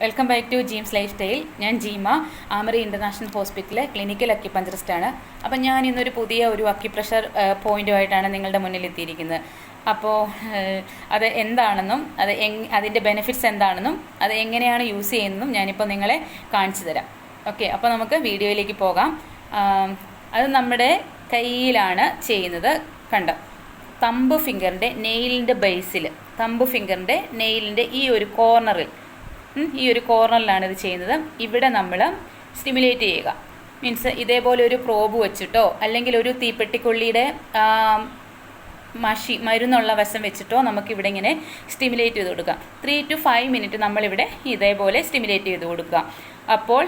Welcome back to Jeem's lifestyle. ഞാൻ Jeema, ആമറി international ഹോസ്പിറ്റലിലെ clinical അക്യുപഞ്ചറിസ്റ്റാണ്. അപ്പം ഞാൻ ഇന്നൊരു പുതിയ അക്യുപ്രഷർ പോയിൻറ്റുമായിട്ടാണ് നിങ്ങളുടെ മുന്നിൽ എത്തിയിരിക്കുന്നത്. അപ്പോൾ അത് എന്താണെന്നും അതിൻ്റെ ബെനിഫിറ്റ്സ് എന്താണെന്നും അത് എങ്ങനെയാണ് യൂസ് ചെയ്യുന്നതും ഞാനിപ്പോൾ നിങ്ങളെ കാണിച്ചു തരാം. ഓക്കെ, അപ്പോൾ നമുക്ക് വീഡിയോയിലേക്ക് പോകാം. അത് നമ്മുടെ കയ്യിലാണ് ചെയ്യുന്നത്. കണ്ടോ, തമ്പ് ഫിംഗറിൻ്റെ നെയിലിൻ്റെ ബേസിൽ, തമ്പ് ഫിംഗറിൻ്റെ നെയിലിൻ്റെ ഈ ഒരു കോർണറിലാണ് ഇത് ചെയ്യുന്നത്. ഇവിടെ നമ്മൾ സ്റ്റിമുലേറ്റ് ചെയ്യുക. മീൻസ് ഇതേപോലെ ഒരു പ്രോബ് വെച്ചിട്ടോ അല്ലെങ്കിൽ ഒരു തീപ്പെട്ടിക്കൊള്ളിയുടെ മരുന്നുള്ള വശം വെച്ചിട്ടോ നമുക്കിവിടെ ഇങ്ങനെ സ്റ്റിമുലേറ്റ് ചെയ്ത് കൊടുക്കാം. 3 to 5 മിനിറ്റ് നമ്മളിവിടെ ഇതേപോലെ സ്റ്റിമുലേറ്റ് ചെയ്ത് കൊടുക്കുക. അപ്പോൾ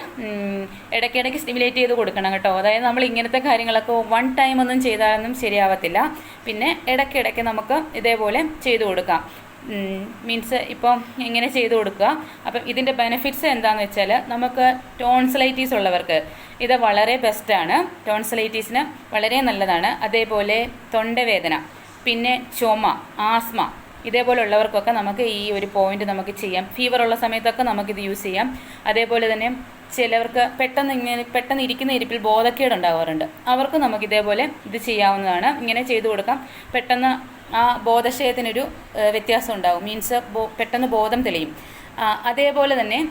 ഇടയ്ക്കിടയ്ക്ക് സ്റ്റിമുലേറ്റ് ചെയ്ത് കൊടുക്കണം കേട്ടോ. അതായത് നമ്മൾ ഇങ്ങനത്തെ കാര്യങ്ങളൊക്കെ വൺ ടൈം ഒന്നും ചെയ്താലൊന്നും ശരിയാവത്തില്ല. പിന്നെ ഇടയ്ക്കിടയ്ക്ക് നമുക്ക് ഇതേപോലെ ചെയ്ത് കൊടുക്കാം. മീൻസ് ഇപ്പം ഇങ്ങനെ ചെയ്ത് കൊടുക്കുക. അപ്പം ഇതിൻ്റെ ബെനിഫിറ്റ്സ് എന്താണെന്ന് വെച്ചാൽ, നമുക്ക് ടോൺസിലൈറ്റീസ് ഉള്ളവർക്ക് ഇത് വളരെ ബെസ്റ്റാണ്. ടോൺസിലൈറ്റീസിന് വളരെ നല്ലതാണ്. അതേപോലെ തൊണ്ടവേദന, പിന്നെ ചുമ, ആസ്മ ഇതേപോലുള്ളവർക്കൊക്കെ നമുക്ക് ഈ ഒരു പോയിന്റ് നമുക്ക് ചെയ്യാം. ഫീവർ ഉള്ള സമയത്തൊക്കെ നമുക്കിത് യൂസ് ചെയ്യാം. അതേപോലെ തന്നെ ചിലവർക്ക് പെട്ടെന്ന് ഇരിക്കുന്ന ഇരിപ്പിൽ ബോധക്കേട് ഉണ്ടാവാറുണ്ട്. അവർക്ക് നമുക്ക് ഇതേപോലെ ഇത് ചെയ്യാവുന്നതാണ്. ഇങ്ങനെ ചെയ്തു കൊടുക്കാം. പെട്ടെന്ന് ആ ബോധക്ഷയത്തിനൊരു വ്യത്യാസം ഉണ്ടാകും. മീൻസ് പെട്ടെന്ന് ബോധം തെളിയും. അതേപോലെ തന്നെ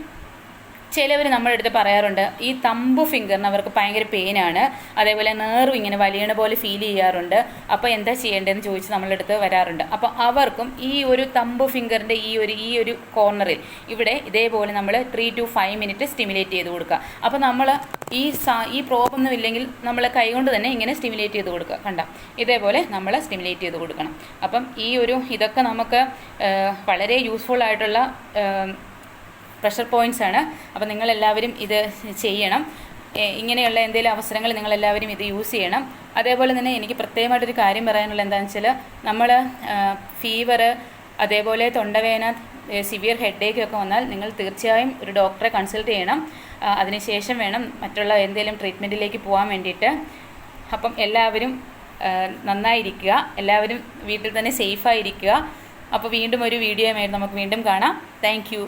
ചിലവർ നമ്മുടെ അടുത്ത് പറയാറുണ്ട്, ഈ തമ്പ് ഫിംഗറിന് അവർക്ക് ഭയങ്കര പെയിനാണ്, അതേപോലെ നേർവ് ഇങ്ങനെ വലിയണ പോലെ ഫീൽ ചെയ്യാറുണ്ട്. അപ്പോൾ എന്താ ചെയ്യേണ്ടതെന്ന് ചോദിച്ച് നമ്മളുടെ അടുത്ത് വരാറുണ്ട്. അപ്പോൾ അവർക്കും ഈ ഒരു തമ്പ് ഫിംഗറിൻ്റെ ഈ ഒരു കോർണറിൽ ഇവിടെ ഇതേപോലെ നമ്മൾ 3 to 5 മിനിറ്റ് സ്റ്റിമുലേറ്റ് ചെയ്ത് കൊടുക്കുക. അപ്പോൾ നമ്മൾ ഈ പ്രോബൊന്നും ഇല്ലെങ്കിൽ നമ്മൾ കൈകൊണ്ട് തന്നെ ഇങ്ങനെ സ്റ്റിമുലേറ്റ് ചെയ്ത് കൊടുക്കുക. കണ്ട, ഇതേപോലെ നമ്മൾ സ്റ്റിമുലേറ്റ് ചെയ്ത് കൊടുക്കണം. അപ്പം ഇതൊക്കെ നമുക്ക് വളരെ യൂസ്ഫുൾ ആയിട്ടുള്ള പ്രഷർ പോയിൻറ്റ്സ് ആണ്. അപ്പോൾ നിങ്ങളെല്ലാവരും ഇത് ചെയ്യണം. ഇങ്ങനെയുള്ള എന്തെങ്കിലും അവസരങ്ങൾ നിങ്ങളെല്ലാവരും ഇത് യൂസ് ചെയ്യണം. അതേപോലെ തന്നെ എനിക്ക് പ്രത്യേകമായിട്ടൊരു കാര്യം പറയാനുള്ള എന്താണെന്ന് വെച്ചാൽ, നമ്മൾ ഫീവർ, അതേപോലെ തൊണ്ടവേദന, സിവിയർ ഹെഡേക്ക് ഒക്കെ വന്നാൽ നിങ്ങൾ തീർച്ചയായും ഒരു ഡോക്ടറെ കൺസൾട്ട് ചെയ്യണം. അതിനുശേഷം വേണം മറ്റുള്ള എന്തെങ്കിലും ട്രീറ്റ്മെൻറ്റിലേക്ക് പോകാൻ വേണ്ടിയിട്ട്. അപ്പം എല്ലാവരും നന്നായിരിക്കുക, എല്ലാവരും വീട്ടിൽ തന്നെ സേഫായിരിക്കുക. അപ്പോൾ വീണ്ടും ഒരു വീഡിയോയുമായിട്ട് നമുക്ക് വീണ്ടും കാണാം. Thank you.